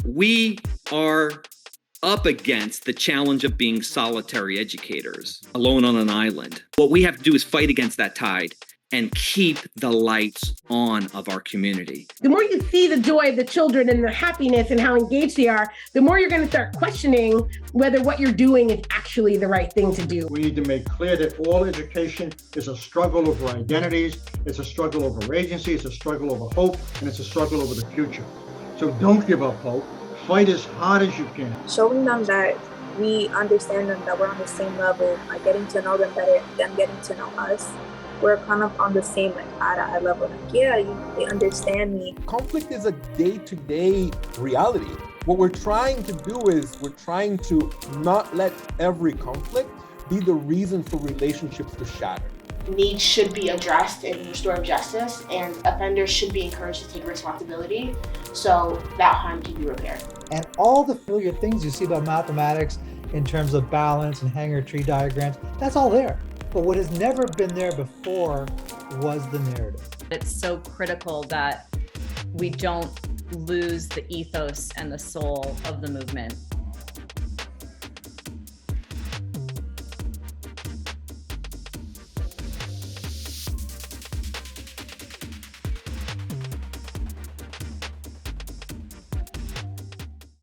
We are up against the challenge of being solitary educators, alone on an island. What we have to do is fight against that tide and keep the lights on of our community. The more you see the joy of the children and their happiness and how engaged they are, the more you're going to start questioning whether what you're doing is actually the right thing to do. We need to make clear that all education is a struggle over identities, it's a struggle over agency, it's a struggle over hope, and it's a struggle over the future. So don't give up hope. Fight as hard as you can. Showing them that we understand them, that we're on the same level, like getting to know them better, them getting to know us. We're kind of on the same eye level. Like, yeah, they understand me. Conflict is a day-to-day reality. What we're trying to do is we're trying to not let every conflict be the reason for relationships to shatter. Needs should be addressed in restorative justice, and offenders should be encouraged to take responsibility so that harm can be repaired. And all the familiar things you see about mathematics in terms of balance and hanger tree diagrams, that's all there. But what has never been there before was the narrative. It's so critical that we don't lose the ethos and the soul of the movement.